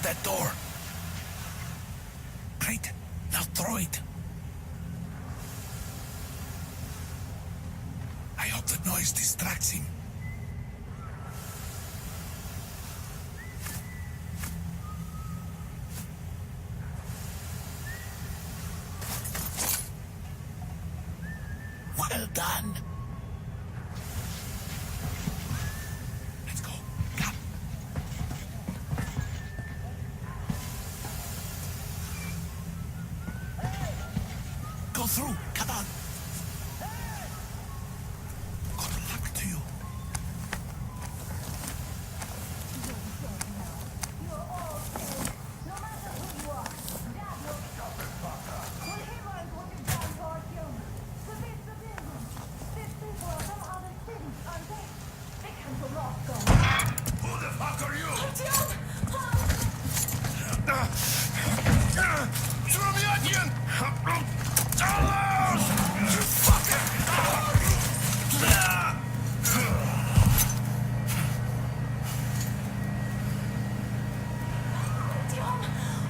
that door. Great. Now throw it. I hope the noise distracts him. Well done. Let's go. Come. Go through. Come on. Good luck to you. Who the fuck are you? Throw me again! You fucker!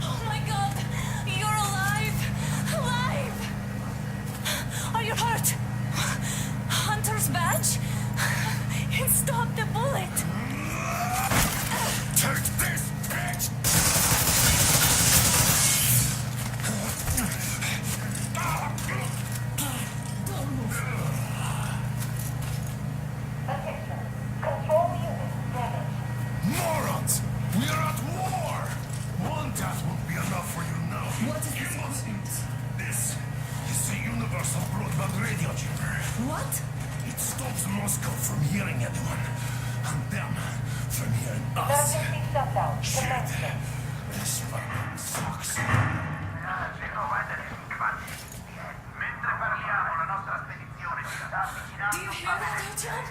Oh my God! You're alive! Alive! Are you hurt? Hunter's badge? It stopped the bullet! Take this, bitch! Attention. Control unit damaged. Morons! We are at war! One task won't be enough for you now. What is You this? must eat. This is the universal broadband radio jammer. What? It stops Moscow from hearing anyone, and them from hearing us. Emergency shutdown. Shit. Commencing. This fucking sucks. Do you hear that, Artyom?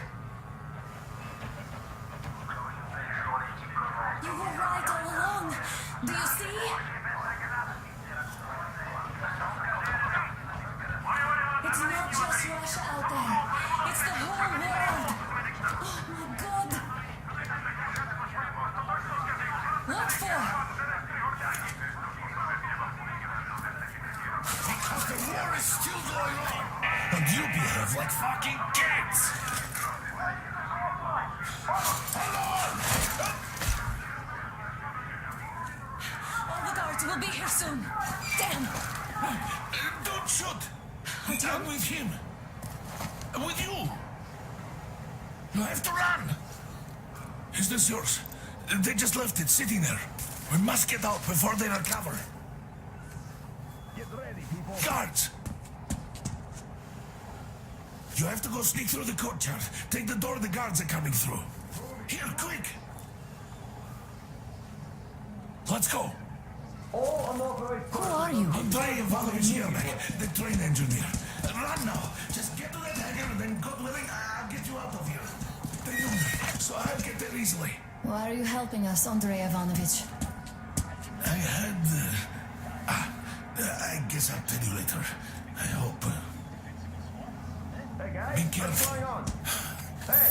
You were right all along. Do you see? It's not just Russia out there. It's the whole world. Oh my God. What for? Because the war is still going on, and you behave like fucking kids. Alarm! All the guards will be here soon. Damn. Don't shoot! I'm with him. With you. You have to run. Is this yours? They just left it sitting there. We must get out before they recover. Get ready, people. Guards! You have to go sneak through the courtyard. Take the door the guards are coming through. Here, quick! Let's go. Who are you? Andrei Ivanovich Yermak, the train engineer. Run now. Just get to that hangar and then, God willing, I'll get you out of here. They know me, so I'll get there easily. Why are you helping us, Andrei Ivanovich? I had... I guess I'll tell you later. I hope. Hey, guys. Be What's careful. going on? Hey.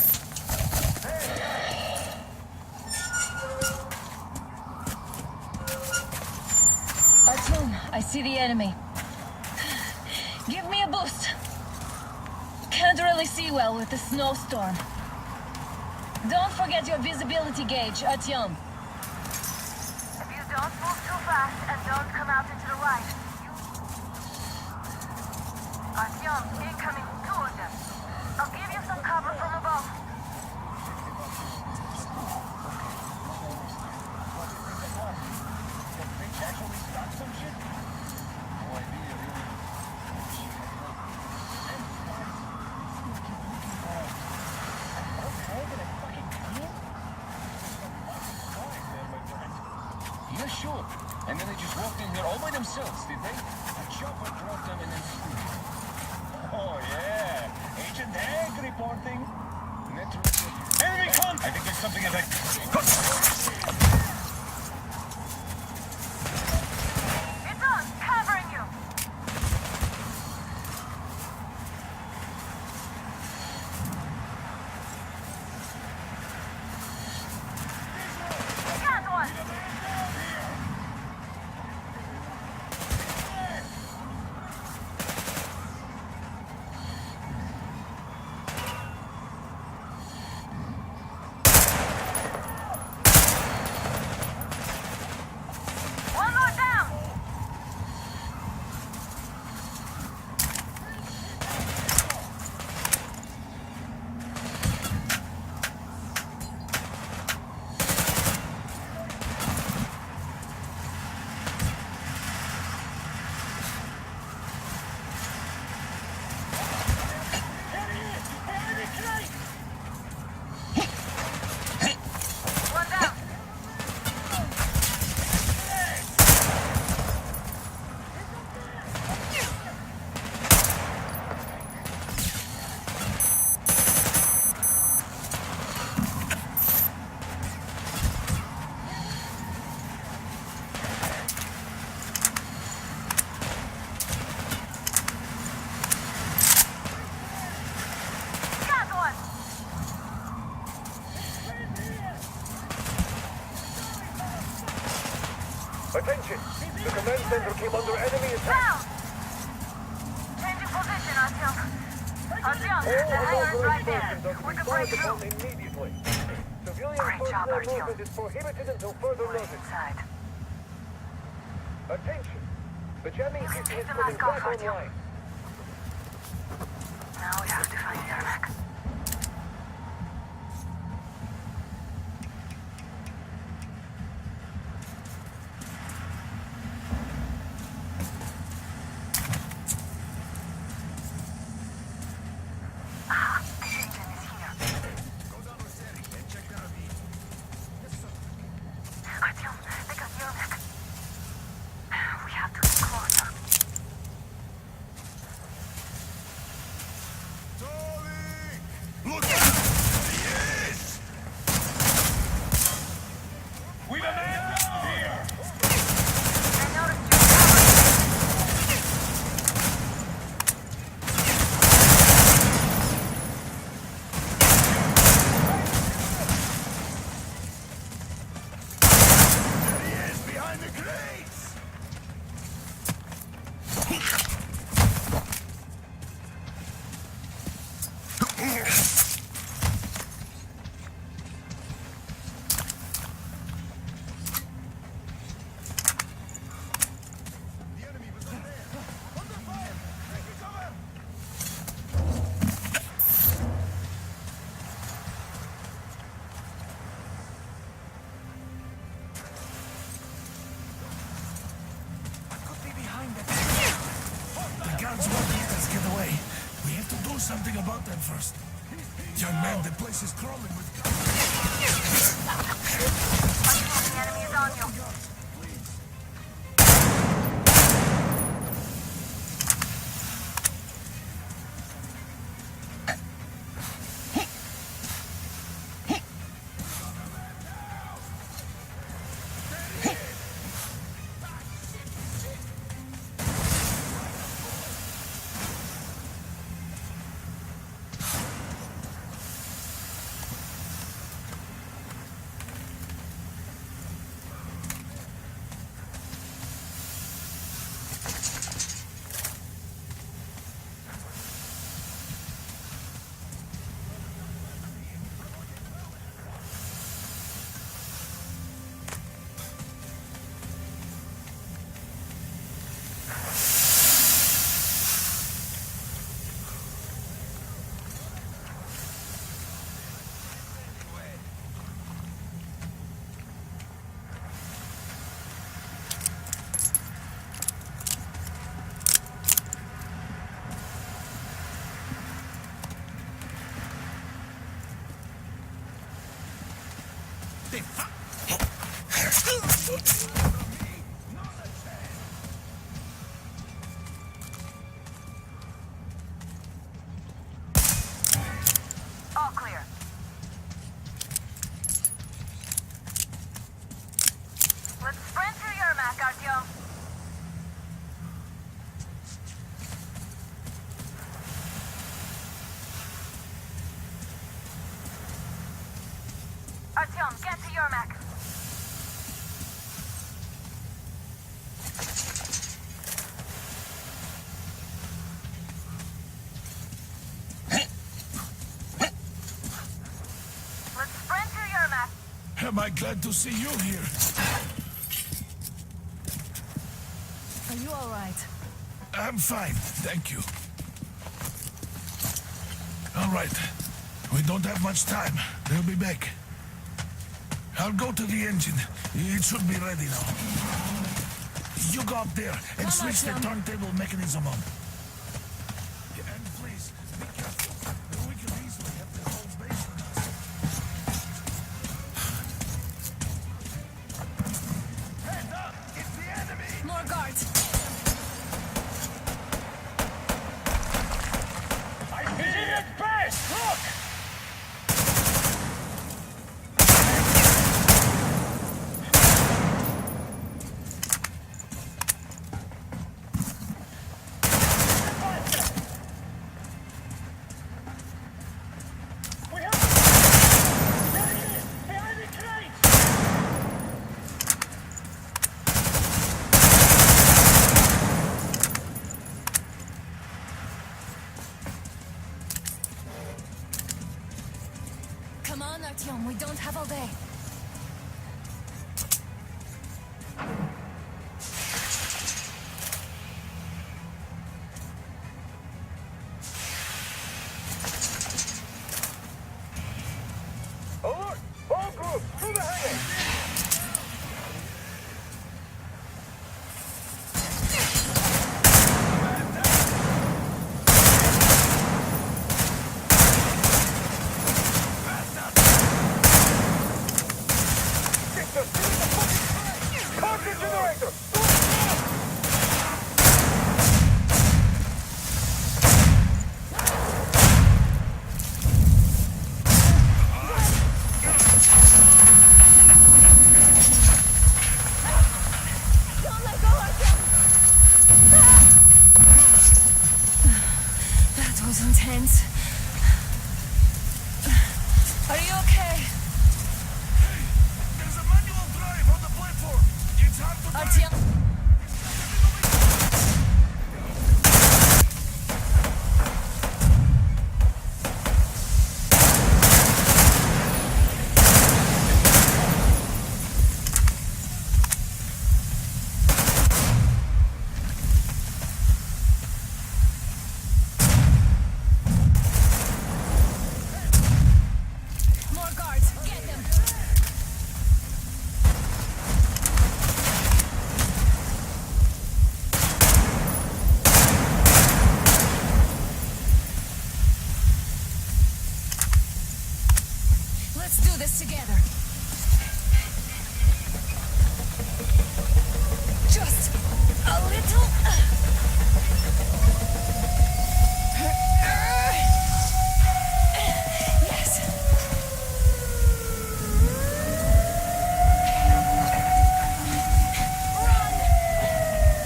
Artyom, I see the enemy. Give me a boost. Can't really see well with the snowstorm. Don't forget your visibility gauge, Artyom. If you don't move too fast and don't come out into the light, Artyom, incoming, two of them. I'll give you some cover from above. Yeah, sure. And then they just walked in here all by themselves, did they? A chopper dropped them and then flew. Oh, yeah. Agent Egg reporting. Enemy come! I think there's something in that. It's on, covering you. Got one. One more down! One down! Got one! Attention! The command center came under enemy attack. Down! Changing position, Artyom. Artyom, All the hangar's unauthorized right there. persons are to We be can break fired upon through. immediately. Civilian Great job, personnel Artyom. movement is prohibited until further We're notice. inside. Attention! The jamming You can system take is the coming mask off, back Artyom. online. Now we have to find Yermak. Ah, the engine is here. Artyom, they got Yermak. We have to get closer. Look out! Yes! We've a man down here! I noticed you covered. There he is, behind the crates! The guards won't let us get away. We have to do something about them first. Young man, the place is crawling with Artyom, the enemy is on you. All clear. Let's sprint to Yermak, Artyom. Artyom, get to Yermak. Am I glad to see you here? Are you all right? I'm fine, thank you. All right. We don't have much time. They'll be back. I'll go to the engine. It should be ready now. You go up there and Come on, switch the Tim. turntable mechanism on. Yeah, and please, be careful. We could easily have the whole base on us. Heads up! It's the enemy! More guards! I see it best! Look! We have... There he is! Behind the crate! Come on, Artyom, we don't have all day. Alert! All groups, to the hangar! Victor, get in the fucking crate! Cartridge generator! Don't let go, Artyom! That was intense. Are you okay? There's a manual drive on the platform. It's hard to drive. Artyom? More guards! Get them! Let's do this together. Just a little. Yes. Run!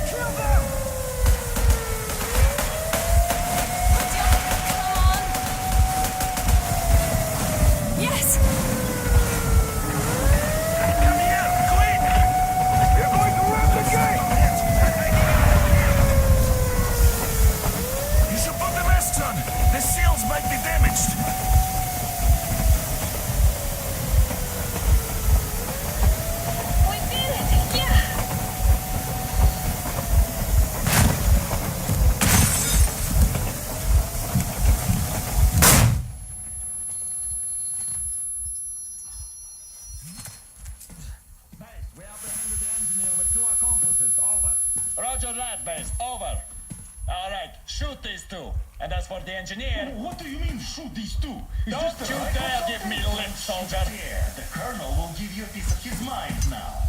Kill them! Come on! Yes! Come here, quick! You're going to run the gate! You should put the masks on. The seals might be damaged. We did it! Yeah! We apprehended the engineer with 2 accomplices. Over. Roger that, base. Over. All right, shoot these two. And as for the engineer, What do you mean, shoot these two? Is don't this the you right dare or give me something? lip, soldier. Yeah, the colonel will give you a piece of his mind now.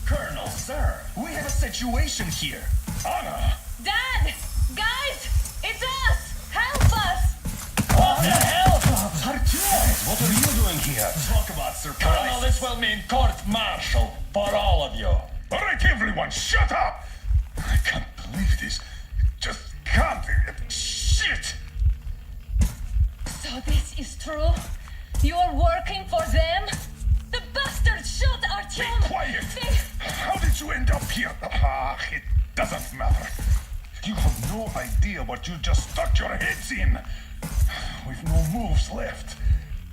Colonel, sir, we have a situation here. Honor. Dad! Guys! It's us! Help us! What the hell? Artyom, what are you doing here? Talk about Colonel, surprise. this will mean court-martial for all of you. All right, everyone, shut up! I can't believe this. Just can't. Shit! So this is true? You're working for them? The bastards shot Be Artyom! quiet! They... How did you end up here? It doesn't matter. You have no idea what you just stuck your heads in. We've no moves left.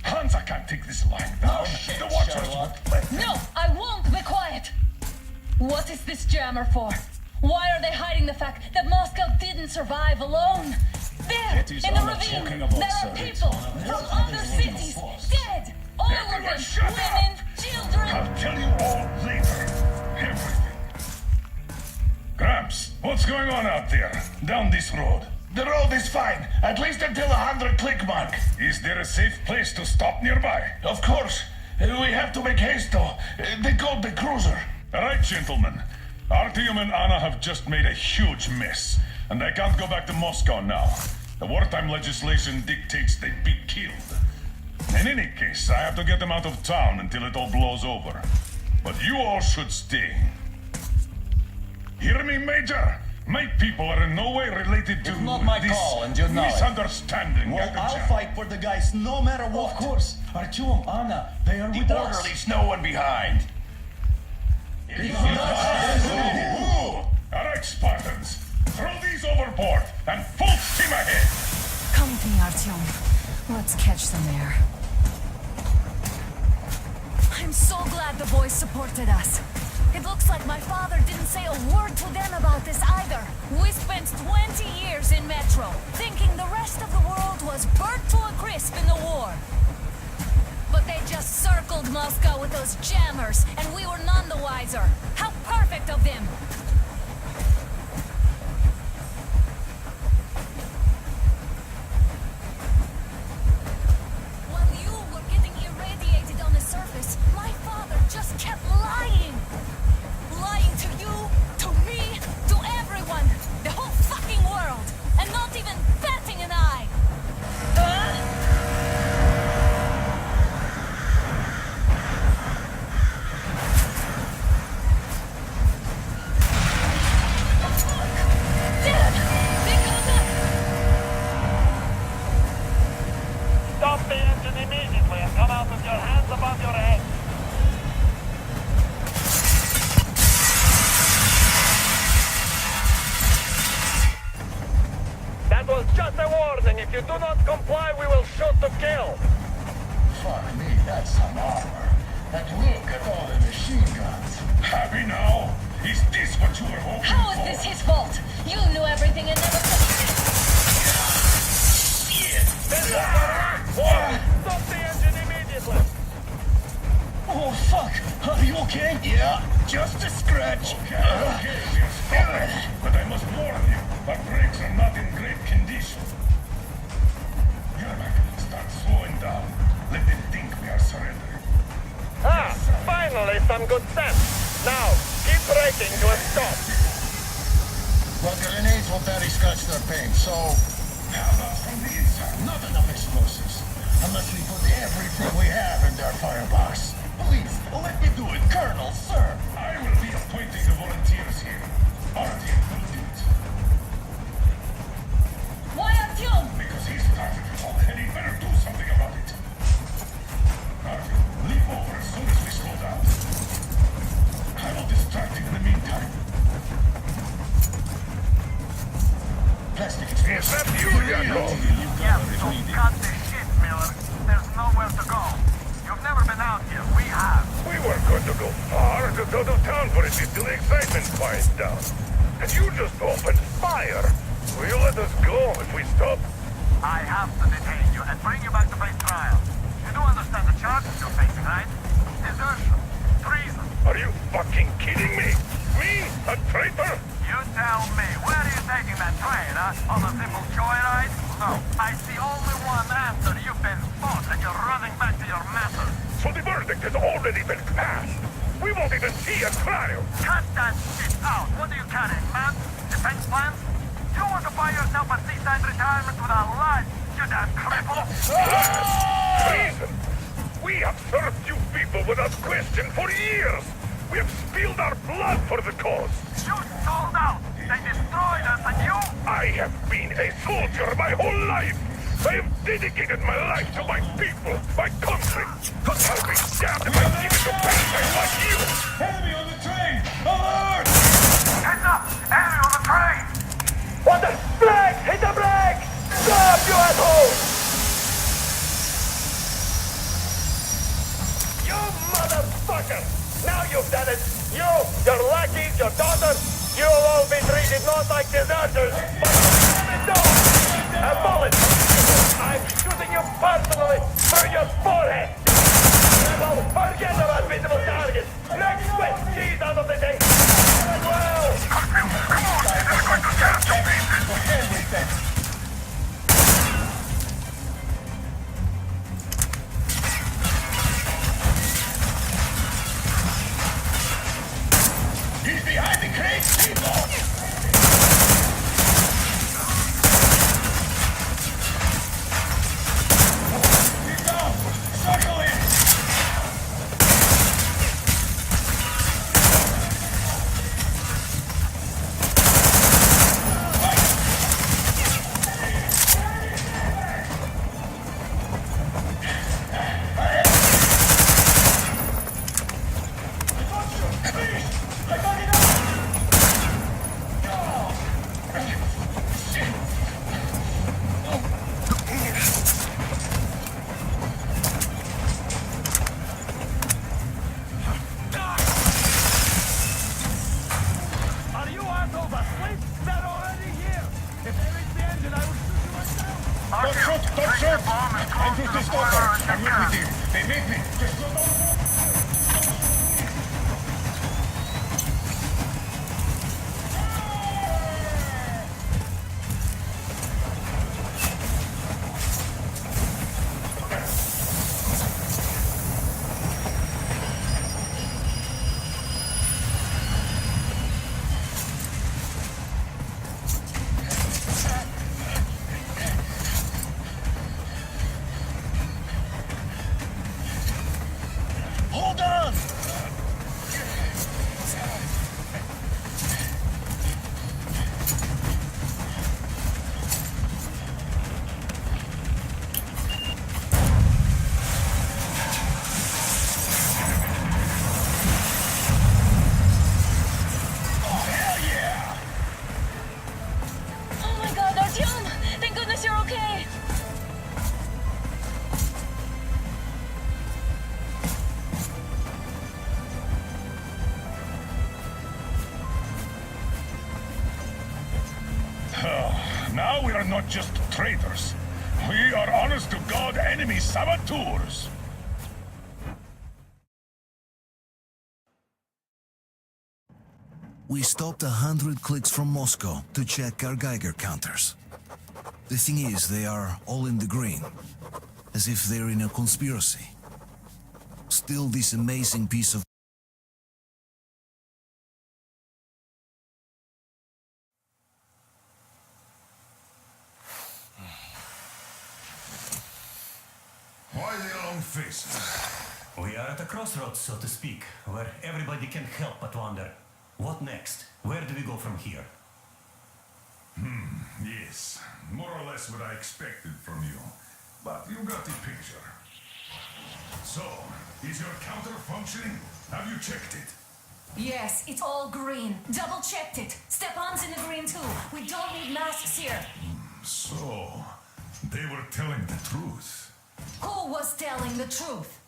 Hansa can't take this lying down. shit, The Watchers Sherlock. won't let them. No, I won't be quiet! What is this jammer for? Why are they hiding the fact that Moscow didn't survive alone? There, It is in the Anna ravine, talking about there are service. people Anna, from what other is leading cities, force? dead! All of Everyone them, shut up! women, children! I'll tell you all later. Everything. Gramps, what's going on out there? Down this road? The road is fine, at least until 100 click mark. Is there a safe place to stop nearby? Of course. We have to make haste though. They called the cruiser. All right, gentlemen. Artyom and Anna have just made a huge mess, and I can't go back to Moscow now. The wartime legislation dictates they be killed. In any case, I have to get them out of town until it all blows over. But you all should stay. Hear me, Major? My people are in no way related to It's not my this call, and you know it. misunderstanding. Well, Captain I'll Jack. fight for the guys no matter what. Of course. Artyom, Anna, they are with us. leaves no one behind. All right, Spartans. Throw these overboard and full steam ahead. Come with me, Artyom. Let's catch them there. I'm so glad the boys supported us. It looks like my father didn't say a word to them about this either. We spent 20 years in Metro, thinking the rest of the world was burnt to a crisp in the war. But they just circled Moscow with those jammers, and we were none the wiser. How perfect of them! While you were getting irradiated on the surface, my father just kept lying. Lying to you, to me, to everyone. The whole fucking world. And not even batting an eye. Dad! They got up! Stop the engine immediately and come out with your hands above your head. That was just a warning. If you do not comply, we will shoot to kill. Fuck me, that's some armor. And look at all the machine guns. Happy now? Is this what you were hoping How is for? this his fault? You knew everything and never said Stop the engine immediately. Oh, fuck. Are you okay? Yeah, just a scratch. Okay, we are stopping. But I must warn you, our brakes are not in great condition. Yermak, start slowing down. Let them think we are surrendering. Ah, finally some good sense. Now, keep braking to a stop. Well, grenades will barely scratch their paint, so... How about from the inside? Not enough explosives. Unless we put everything we have in their firebox. Please, let me do it, Colonel, sir. I will be appointing the volunteers here. Artyom will do it. Why Artyom? Because he started it all, and he better do something about it. Artyom, leap over as soon as we slow down. I will distract him in the meantime. Plastic Is that you, Yakov? Yeah, so cut the shit, Miller. There's nowhere to go. You've never been out here. We have. We weren't going to go far, just out of town for a bit till the excitement quiets down. And you just opened fire. Will you let us go if we stop? I have to detain you and bring you back to face trial. You do understand the charges you're facing, right? Desertion. Treason. Are you fucking kidding me? Me? A traitor? You tell me. Where are you taking that train, huh? On a simple joyride? No. I see only one answer. You've been fought and you're running back to your masters. So the verdict has already been passed. We won't even see a trial. Cut that shit out. What are you carrying, man? Defense plans? You want to buy yourself a seaside retirement without life, you damn cripple? Treason! We have served you people without question for years. We have spilled our blood for the cause. You sold out. They destroyed us and you... I have been a soldier my whole life. I have dedicated my life to my people, my country. I'll be damned if I give it to bastards like you. Enemy on the train! Alert! Heads up! Enemy on the train! What the... Brakes! Hit the brakes! Stop, you asshole! fucker! Now you've done it! You, your lackeys, your daughters, you'll all be treated not like deserters, but like dogs! A bullet! I'm shooting you personally through your forehead! Well, forget about visible targets! Next sweat cheese out of the day! Well! He's behind the crate, people! Keep going! Circle in! Are you assholes asleep? They're already here! If they reach the engine, I will shoot you myself! Don't shoot! Don't shoot! I'm just a stalker. I'm with you. They need me. Just go down. Hold on! Oh my god, Artyom! Thank goodness you're okay! Now we are not just traitors. We are honest-to-God enemy saboteurs. We stopped 100 clicks from Moscow to check our Geiger counters. The thing is, they are all in the green, as if they're in a conspiracy. Still, this amazing piece of Why the long faces? We are at a crossroads, so to speak, where everybody can help but wonder. What next? Where do we go from here? Yes, more or less what I expected from you. But you got the picture. So, is your counter functioning? Have you checked it? Yes, it's all green. Double checked it. Stepan's in the green too. We don't need masks here. So, they were telling the truth. Who was telling the truth?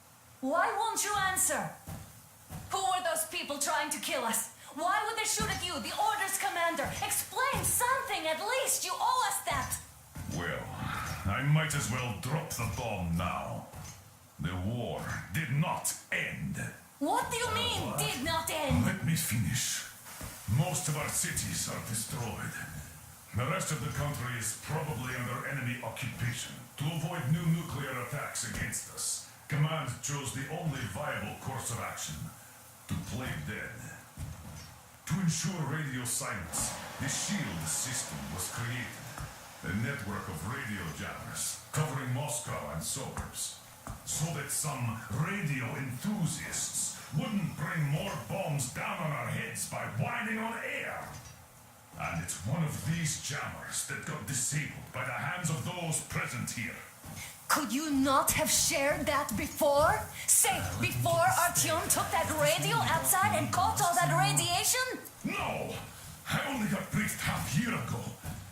Why won't you answer? Who were those people trying to kill us? Why would they shoot at you, the orders commander? Explain something, at least. You owe us that. Well, I might as well drop the bomb now. The war did not end. What do you mean, did not end? Let me finish. Most of our cities are destroyed. The rest of the country is probably under enemy occupation. To avoid new nuclear attacks against us, Command chose the only viable course of action: to play dead. To ensure radio silence, the SHIELD system was created. A network of radio jammers covering Moscow and suburbs. So that some radio enthusiasts wouldn't bring more bombs down on our heads by whining on air. And it's one of these jammers that got disabled by the hands of those present here. Could you not have shared that before? Say, before Artyom took that radio outside and caught all that radiation? No! I only got briefed half year ago,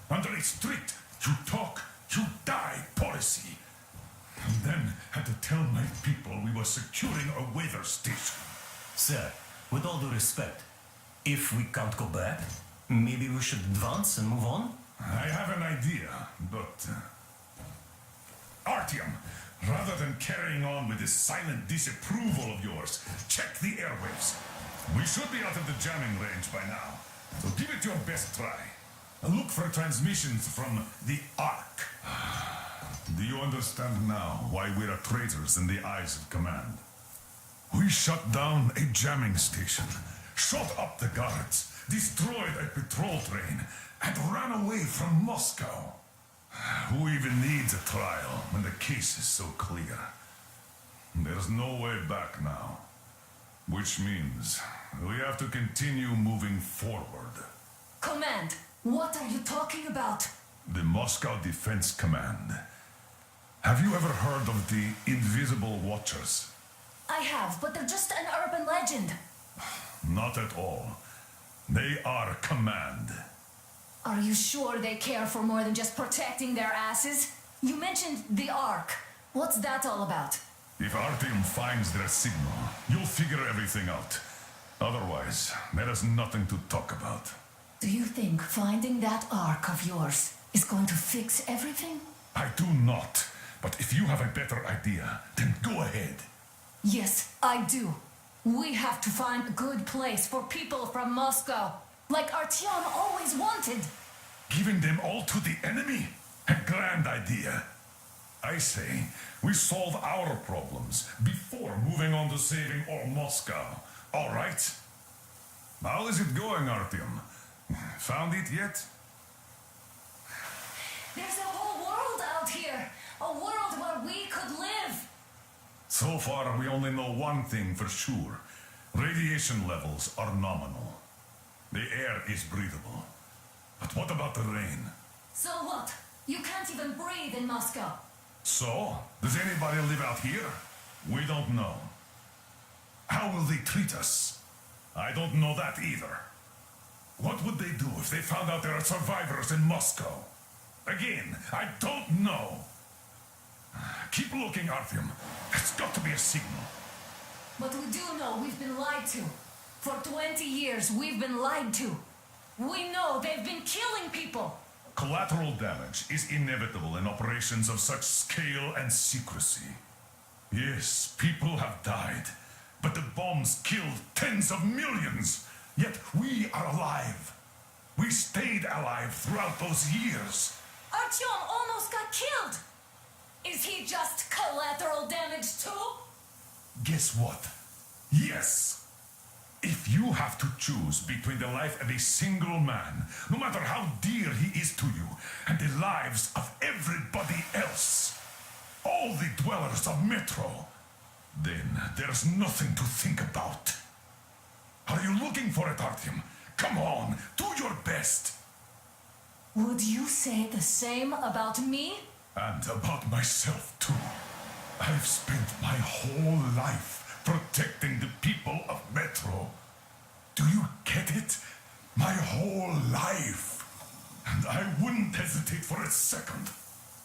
under a strict you talk, you die policy. And then had to tell my people we were securing a weather station. Sir, with all due respect, if we can't go back, maybe we should advance and move on? I have an idea, but... Artyom, rather than carrying on with this silent disapproval of yours, check the airwaves. We should be out of the jamming range by now, so give it your best try. Look for transmissions from the Ark. Do you understand now why we're traitors in the eyes of command? We shut down a jamming station, shot up the guards, destroyed a patrol train, and ran away from Moscow. Who even needs a trial when the case is so clear? There's no way back now. Which means we have to continue moving forward. Command, what are you talking about? The Moscow Defense Command. Have you ever heard of the Invisible Watchers? I have, but they're just an urban legend. Not at all. They are command. Are you sure they care for more than just protecting their asses? You mentioned the Ark. What's that all about? If Artyom finds their signal, you'll figure everything out. Otherwise, there is nothing to talk about. Do you think finding that Ark of yours is going to fix everything? I do not. But if you have a better idea, then go ahead. Yes, I do. We have to find a good place for people from Moscow, like Artyom always wanted. Giving them all to the enemy? A grand idea. I say, we solve our problems before moving on to saving all Moscow. All right? How is it going, Artyom? Found it yet? There's a whole world out here. A world where we could live. So far, we only know one thing for sure. Radiation levels are nominal. The air is breathable. But what about the rain? So what? You can't even breathe in Moscow. So, does anybody live out here? We don't know. How will they treat us? I don't know that either. What would they do if they found out there are survivors in Moscow? Again, I don't know. Keep looking, Artyom. There's got to be a signal. But we do know we've been lied to. For 20 years, we've been lied to. We know they've been killing people. Collateral damage is inevitable in operations of such scale and secrecy. Yes, people have died, but the bombs killed tens of millions. Yet we are alive. We stayed alive throughout those years. Artyom almost got killed. Is he just collateral damage too? Guess what? Yes. If you have to choose between the life of a single man, no matter how dear he is to you, and the lives of everybody else, all the dwellers of Metro, then there's nothing to think about. Are you looking for it, Artyom? Come on, do your best. Would you say the same about me? And about myself, too. I've spent my whole life protecting the people of Metro. Do you get it? My whole life. And I wouldn't hesitate for a second.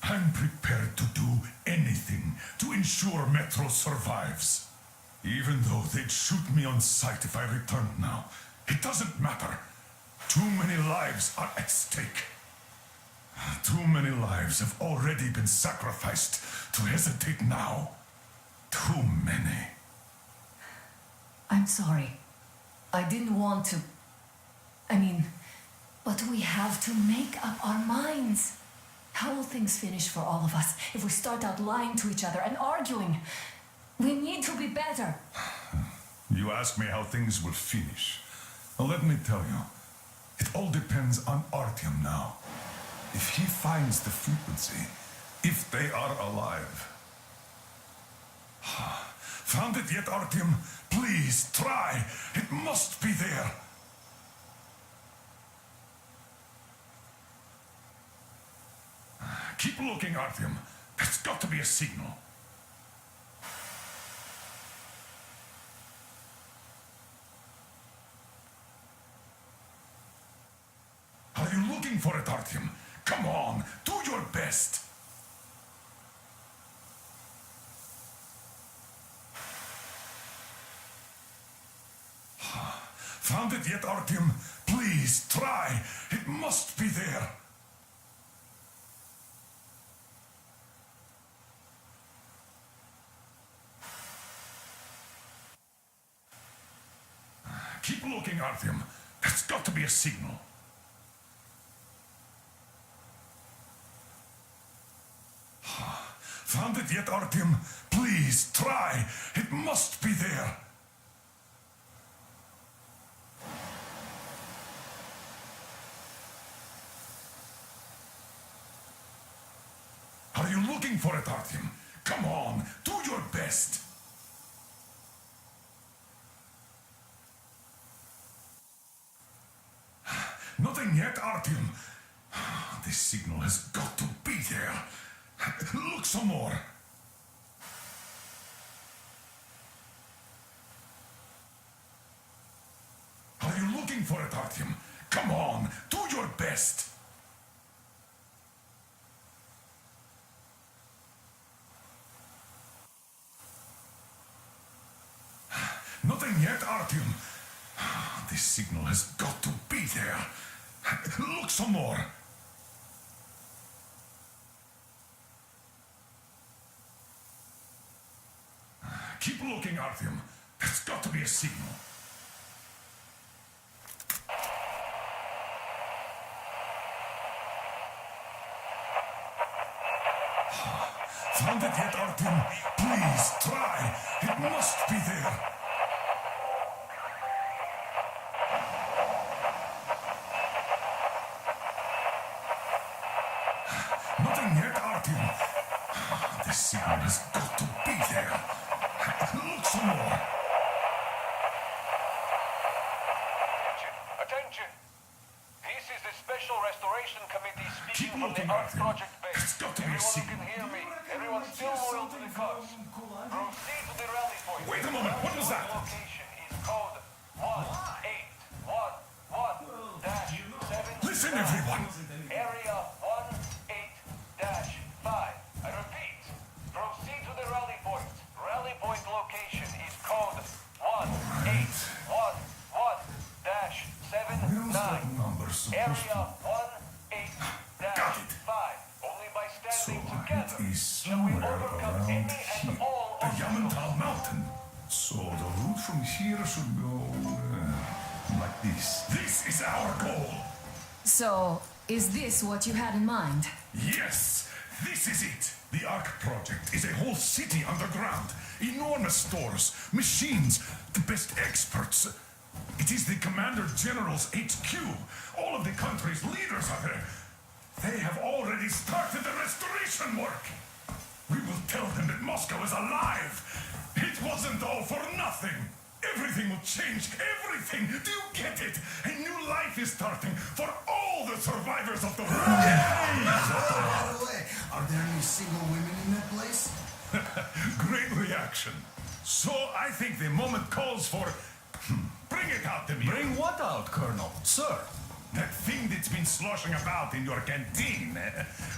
I'm prepared to do anything to ensure Metro survives. Even though they'd shoot me on sight if I returned now. It doesn't matter. Too many lives are at stake. Too many lives have already been sacrificed to hesitate now. Too many. I'm sorry. I didn't want to... but we have to make up our minds. How will things finish for all of us if we start out lying to each other and arguing? We need to be better. You ask me how things will finish. Well, let me tell you. It all depends on Artyom now. If he finds the frequency, if they are alive. Found it yet, Artyom? Please, try. It must be there. Keep looking, Artyom. There's got to be a signal. Are you looking for it, Artyom? Come on, do your best. Found it yet, Artyom? Please, try. It must be there. Keep looking, Artyom. That's got to be a signal. Found it yet, Artyom? Please, try. It must be there. Are you looking for it, Artyom? Come on, do your best. Nothing yet, Artyom. This signal has got to be there. Look some more. Are you looking for it, Artyom? Come on, do your best. Nothing yet, Artyom. This signal has got to be there. Look some more. Keep looking, Artyom. That's got to be a signal. Found it yet, Artyom? Please, try. It must be there. Nothing yet, Artyom. This signal has got to be there. Look some more. Attention! This is the Special Restoration Committee Keep speaking from the looking, Ark Artyom. Project base. It's got to be a Everyone who signal. can hear me, everyone still loyal to the cause. Proceed to the rally point. Wait a moment, what was that? Location is code 1811-7. Listen, everyone. Area 18-5. I repeat, proceed to the rally point. Rally point location is code 1811-79. Numbers supposed Area to... 18-5. Only by So standing it together is shall we somewhere overcome around any here. and all The obstacles. Yamantau Mountain. So the route from here should go like this. This is our goal. So, is this what you had in mind? Yes, this is it. The Ark Project is a whole city underground. Enormous stores, machines, the best experts. It is the Commander General's HQ. All of the country's leaders are there. They have already started the restoration work. We will tell them that Moscow is alive. It wasn't all for nothing. Everything will change. Everything. Do you get it? A new life is starting for all the survivors of the war. By the way, are there any single women in that place? Great reaction. So I think the moment calls for... Bring it out to me. Bring what out, Colonel? Sir? That thing that's been sloshing about in your canteen.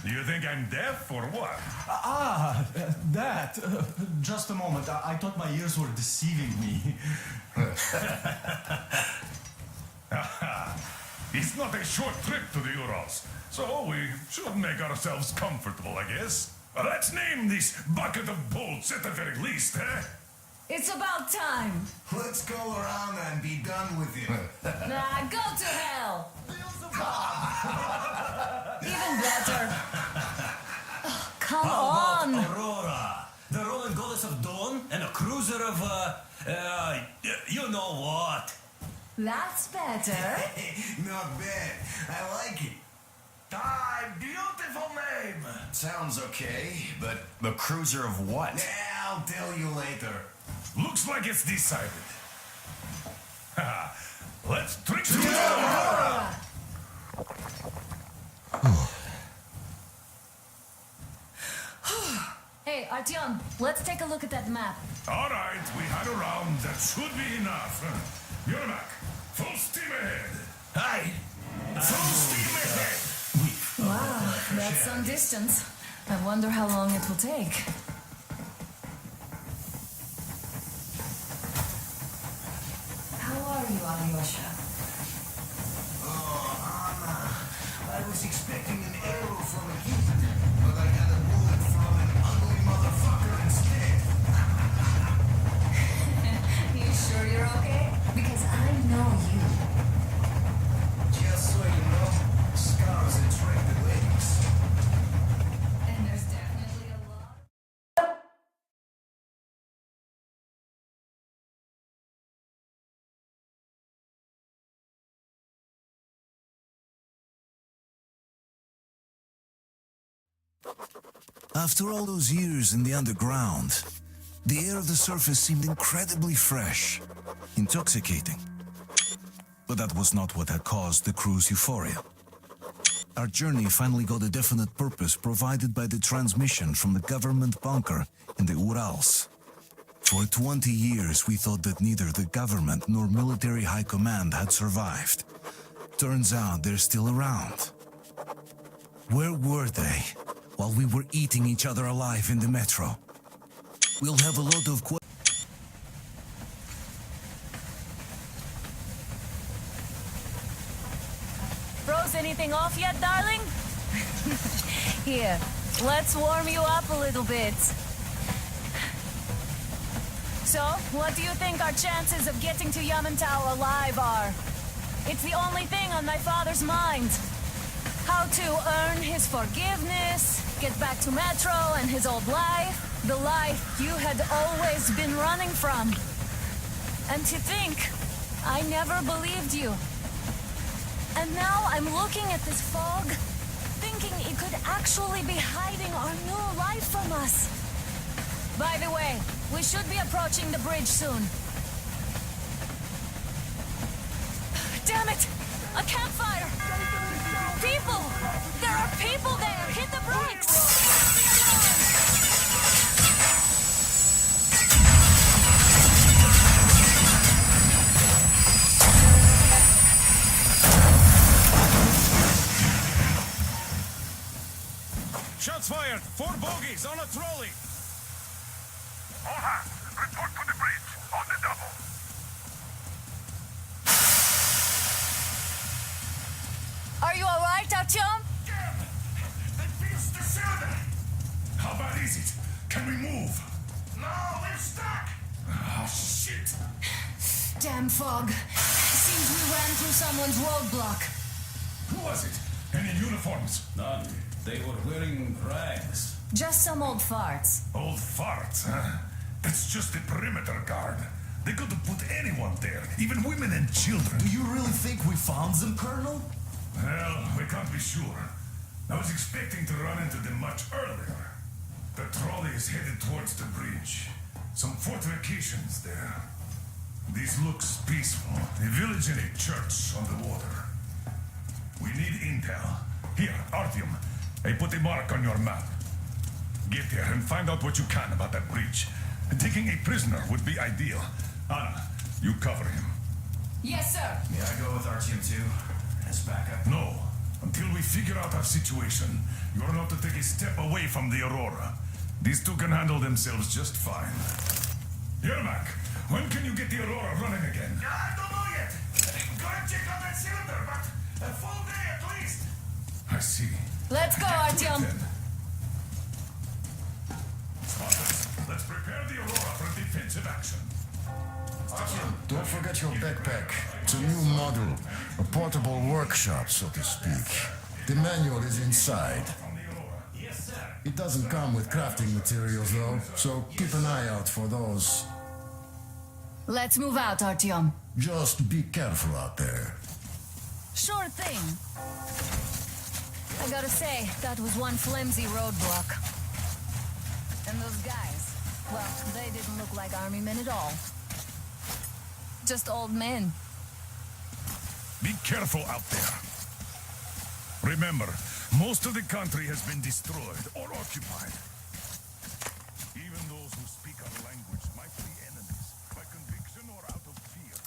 You think I'm deaf or what? That. Just a moment. I thought my ears were deceiving me. It's not a short trip to the Urals, so we should make ourselves comfortable, I guess. Let's name this bucket of bolts at the very least, eh? It's about time. Let's go around and be done with it. Nah, go to hell. Even better. Oh, come on. Aurora, the Roman goddess of dawn, and a cruiser of, you know what? That's better. Not bad. I like it. Beautiful name. Sounds okay, but the cruiser of what? Yeah, I'll tell you later. Looks like it's decided. Let's drink to Hey, Artyom, let's take a look at that map. All right, we had a round. That should be enough. You're back. Full steam ahead. Aye. Full steam ahead. Wow, that's some distance. I wonder how long it will take. How are you, Artyom? Alyosha. Oh, Anna. I was expecting an arrow from a kid, but I got a bullet from an ugly motherfucker instead. You sure you're okay? Because I know you. Just so you know, scars attract the ladies. And there's definitely a lot. After all those years in the underground, the air of the surface seemed incredibly fresh, intoxicating. But that was not what had caused the crew's euphoria. Our journey finally got a definite purpose provided by the transmission from the government bunker in the Urals. For 20 years, we thought that neither the government nor military high command had survived. Turns out they're still around. Where were they while we were eating each other alive in the metro? We'll have a lot of Froze anything off yet, darling? Here, let's warm you up a little bit. So, what do you think our chances of getting to Yamantau alive are? It's the only thing on my father's mind. How to earn his forgiveness, get back to Metro and his old life, the life you had always been running from. And to think, I never believed you. And now I'm looking at this fog, thinking it could actually be hiding our new life from us. By the way, we should be approaching the bridge soon. Damn it! A campfire! People! There are people there! Hit the brakes! Shots fired! 4 bogies on a trolley! All hands, report to the bridge, on the double. Are you alright, Artyom? They pierced the cylinder! How bad is it? Can we move? No, we're stuck! Ah, shit! Damn fog. Seems we ran through someone's roadblock. Who was it? Any uniforms? None. They were wearing rags. Just some old farts. Old farts, huh? That's just the perimeter guard. They could have put anyone there, even women and children. Do you really think we found them, Colonel? Well, we can't be sure. I was expecting to run into them much earlier. The trolley is headed towards the bridge. Some fortifications there. This looks peaceful. A village and a church on the water. We need intel. Here, Artyom, I put a mark on your map. Get there and find out what you can about that bridge. Taking a prisoner would be ideal. Anna, you cover him. Yes, sir. May I go with Artyom too? As backup? No. Until we figure out our situation, you're not to take a step away from the Aurora. These two can handle themselves just fine. Yermak, when can you get the Aurora running again? I don't know yet. Gotta check on that cylinder, but a full day at least. I see. Let's go, Get to it Artyom. then. Spotters, let's prepare the Aurora for defensive action. Don't forget your backpack. It's a new model. A portable workshop, so to speak. The manual is inside. Yes, sir. It doesn't come with crafting materials, though, so keep an eye out for those. Let's move out, Artyom. Just be careful out there. Sure thing. I gotta say, that was one flimsy roadblock. And those guys, well, they didn't look like army men at all. Just old men. Be careful out there. Remember, most of the country has been destroyed or occupied. Even those who speak our language might be enemies, by conviction or out of fear.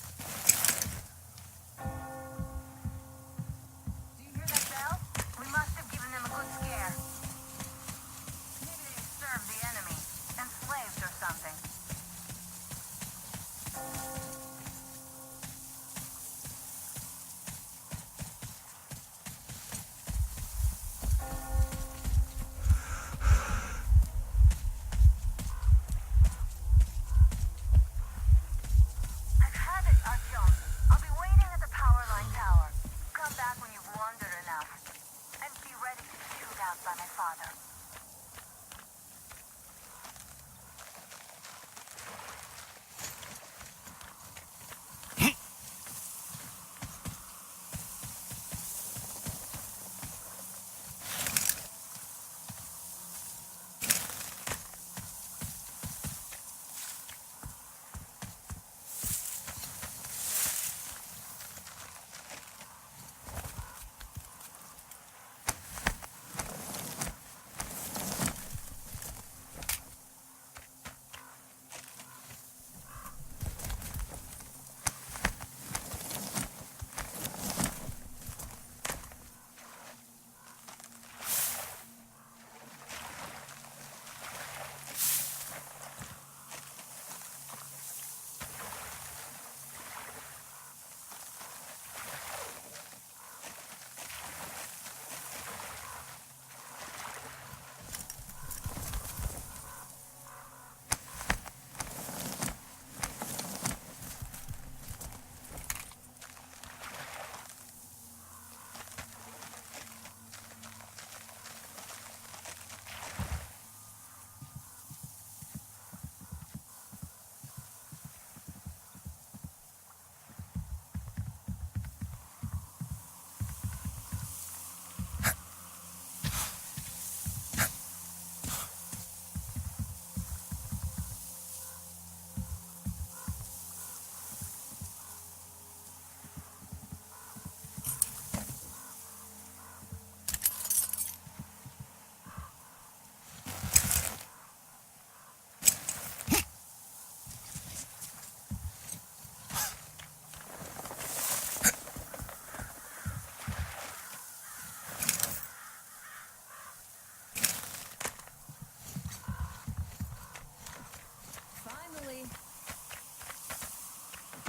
Do you hear that bell? We must have given them a good scare. Maybe they served the enemy, enslaved or something.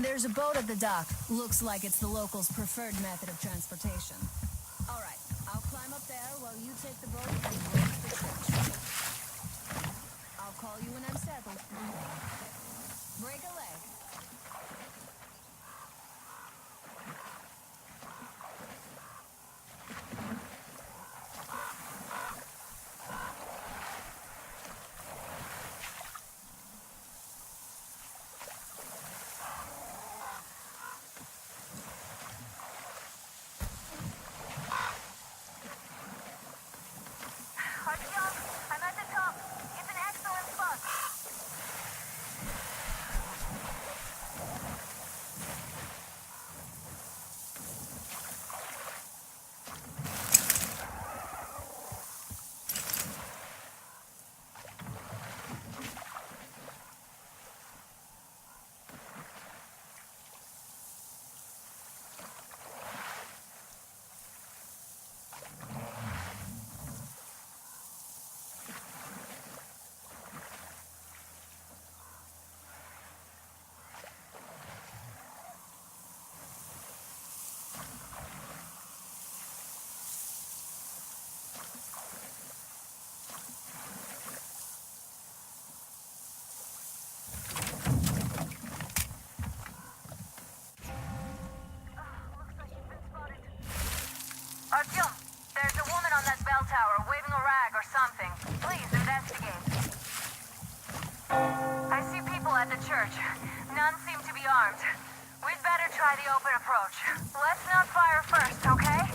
There's a boat at the dock. Looks like it's the locals' preferred method of transportation. All right, I'll climb up there while you take the boat and go to the church. I'll call you when I'm settled. Break a leg. I'm at the top. It's an excellent spot. Artyom, there's a woman on that bell tower waving a rag or something. Please investigate. I see people at the church. None seem to be armed. We'd better try the open approach. Let's not fire first, okay?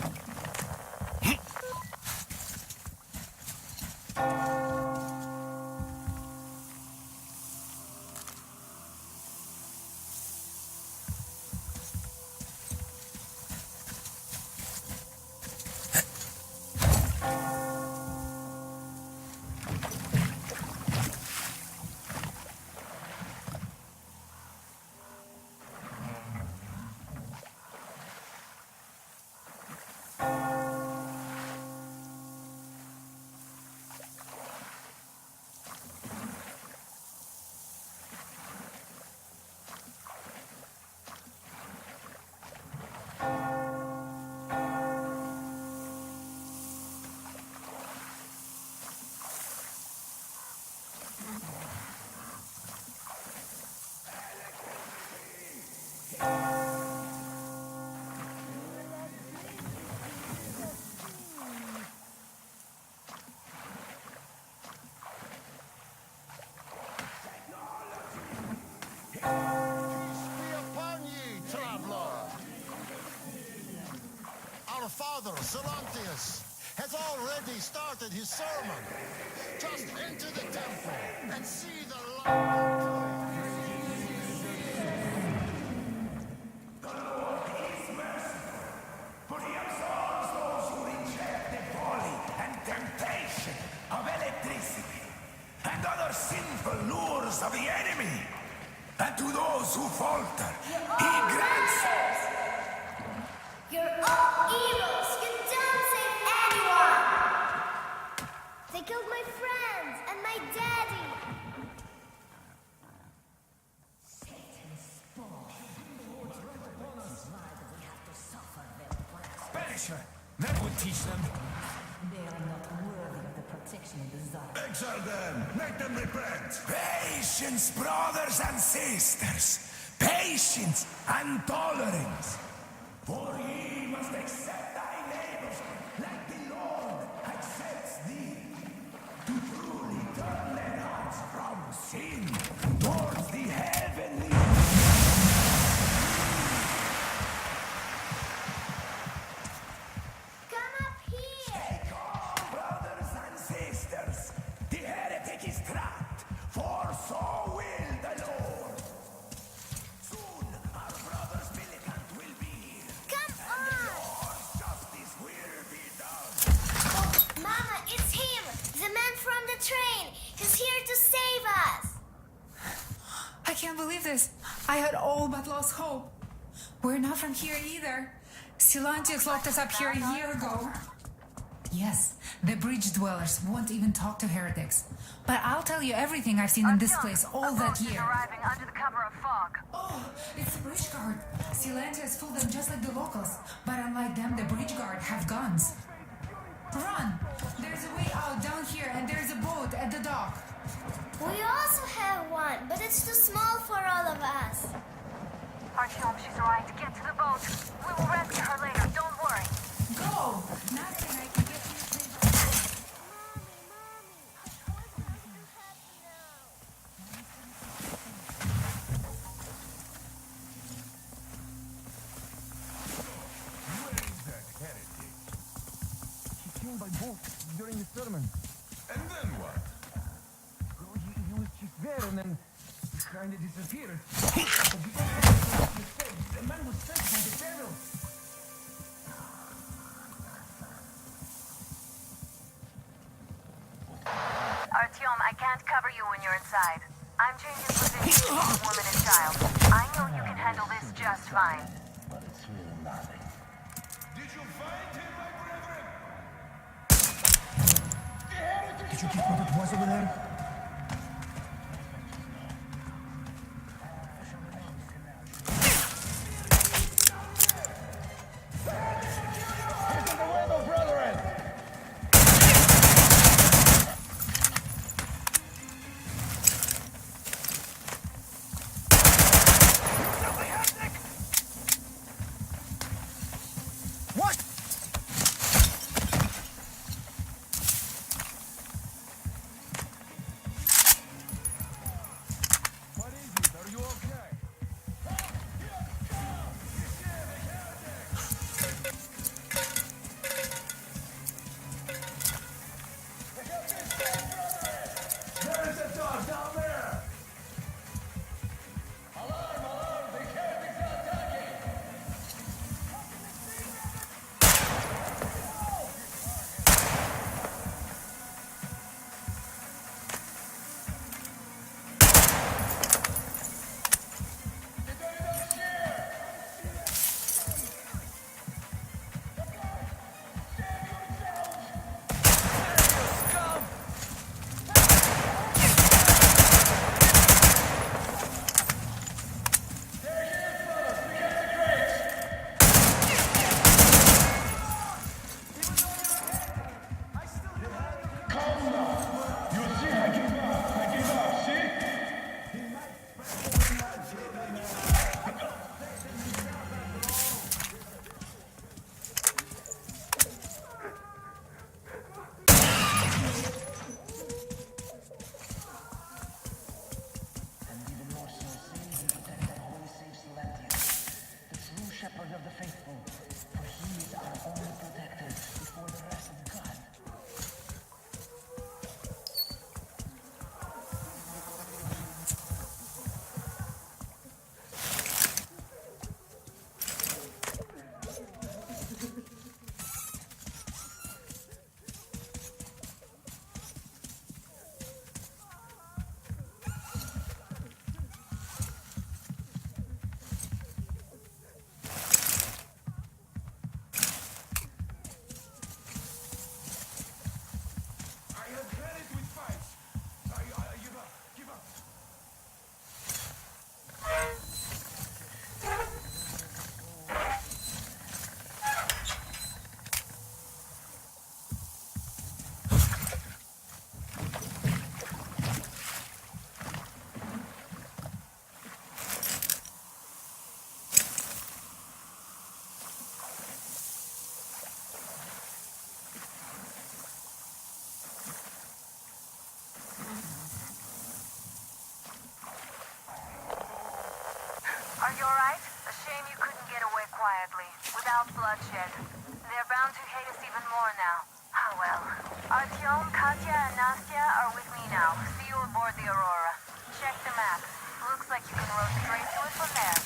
Our father, Silantius, has already started his sermon. Just enter the temple and see the light. The Lord is merciful, for he absolves those who reject the folly and temptation of electricity and other sinful lures of the enemy. And to those who falter, he grants. You're all evils! You don't save anyone! They killed my friends and my daddy! Satan's spawn. Banish her! That would teach them. They are not worthy of the protection of the Tsar. Exile them! Make them repent! Patience, brothers and sisters! Patience and tolerance! For ye must accept thy neighbors like the Lord accepts thee. To truly turn their hearts from sin towards the heavenly. Come up here! Stay calm, brothers and sisters. The heretic is trapped, for so will the Lord. Soon our brothers militant will be here. Come on! Lord's justice will be done. Oh, Mama, it's him! The man from the train! He's here to save us! I can't believe this. I had all but lost hope. We're not from here either. Silantius locked us up here a year ago. Yes, The bridge dwellers won't even talk to heretics. But I'll tell you everything I've seen in this place all that year. Arriving under the cover of fog. Oh, it's the bridge guard. Silantias fooled them just like the locals. But unlike them, the bridge guard have guns. Run! There's a way out down here, and there's a boat at the dock. We also have one, but it's too small for all of us. Artyom, she's right. Get to the boat. We will rescue her later. Don't worry. Go! Nothing I can get you to. By boat during the sermon. And then what? He was just there and then he kind of disappeared. The man was sent by the devil. Artyom, I can't cover you when you're inside. I'm changing positions with woman and child. I know you can handle this just fine. But it's really nothing. Did you find him, my brethren? Did you get what it was over there? Shepherd of the faithful, for he is our only protector before the rest of God. Are you alright? A shame you couldn't get away quietly, without bloodshed. They're bound to hate us even more now. Ah, well. Artyom, Katya, and Nastya are with me now. See you aboard the Aurora. Check the map. Looks like you can row straight to it from there.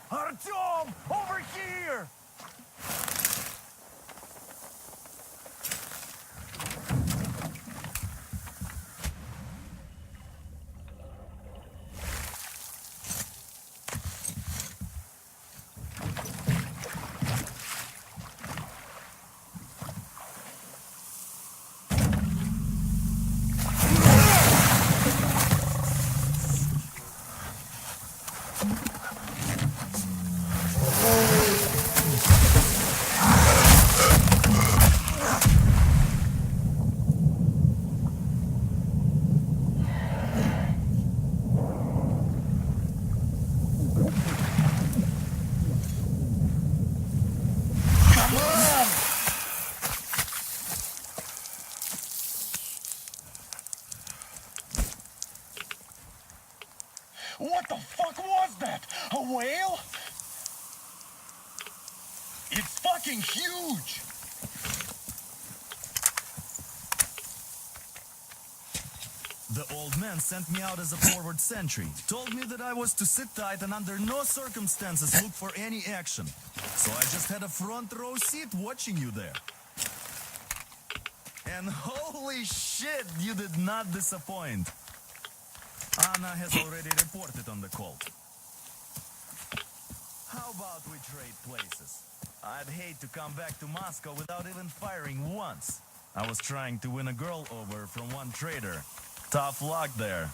Artyom! Over here! What the fuck was that? A whale? It's fucking huge! The old man sent me out as a forward sentry. Told me that I was to sit tight and under no circumstances look for any action. So I just had a front row seat watching you there. And holy shit, you did not disappoint. Anna has already reported on the cult. How about we trade places? I'd hate to come back to Moscow without even firing once. I was trying to win a girl over from one trader. Tough luck there.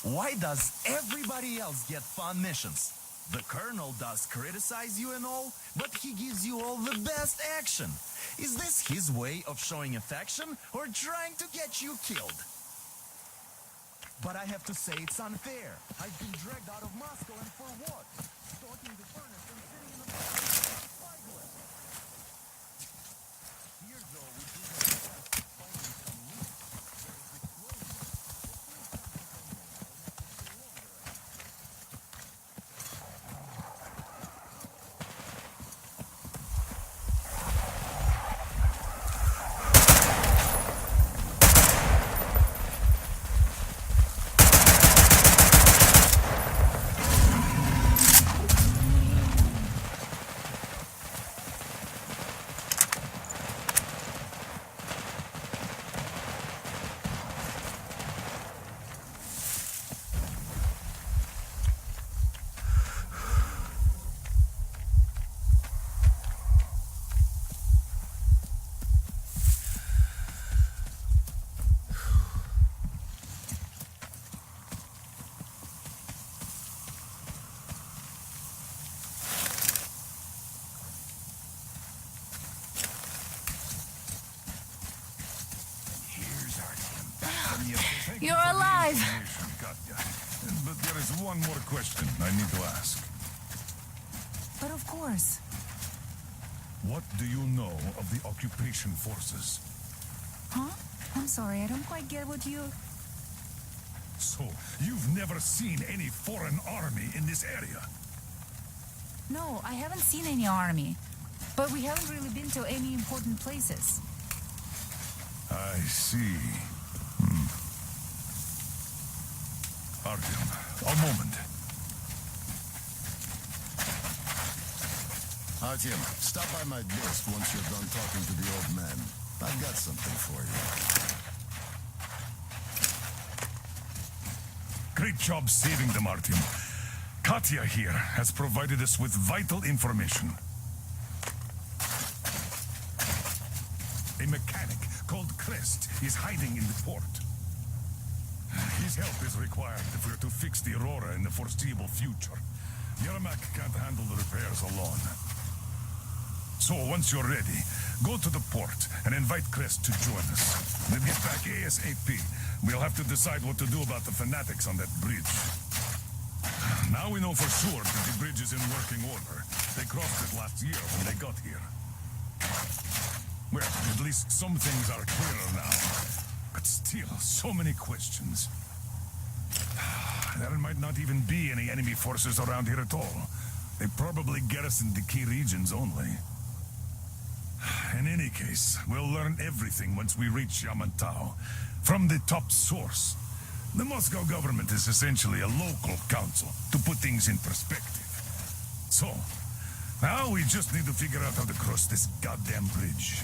Why does everybody else get fun missions? The colonel does criticize you and all, but he gives you all the best action. Is this his way of showing affection or trying to get you killed? But I have to say it's unfair. I've been dragged out of Moscow, and for what? Stalking the furnace and sitting in a spyglass. Here, though, we do have a chance of finding some loot. There is the clothing. You're alive! But there is one more question I need to ask. But of course. What do you know of the occupation forces? Huh? I'm sorry, I don't quite get what you... So, you've never seen any foreign army in this area? No, I haven't seen any army. But we haven't really been to any important places. I see. Artyom, a moment. Artyom, stop by my desk once you're done talking to the old man. I've got something for you. Great job saving them, Artyom. Katya here has provided us with vital information. A mechanic called Crest is hiding in the port. His help is required if we're to fix the Aurora in the foreseeable future. Yermak can't handle the repairs alone. So once you're ready, go to the port and invite Crest to join us. Then get back ASAP. We'll have to decide what to do about the fanatics on that bridge. Now we know for sure that the bridge is in working order. They crossed it last year when they got here. Well, at least some things are clearer now. But still, so many questions. There might not even be any enemy forces around here at all. They probably garrison the key regions only. In any case, we'll learn everything once we reach Yamantau. From the top source. The Moscow government is essentially a local council, to put things in perspective. So, now we just need to figure out how to cross this goddamn bridge.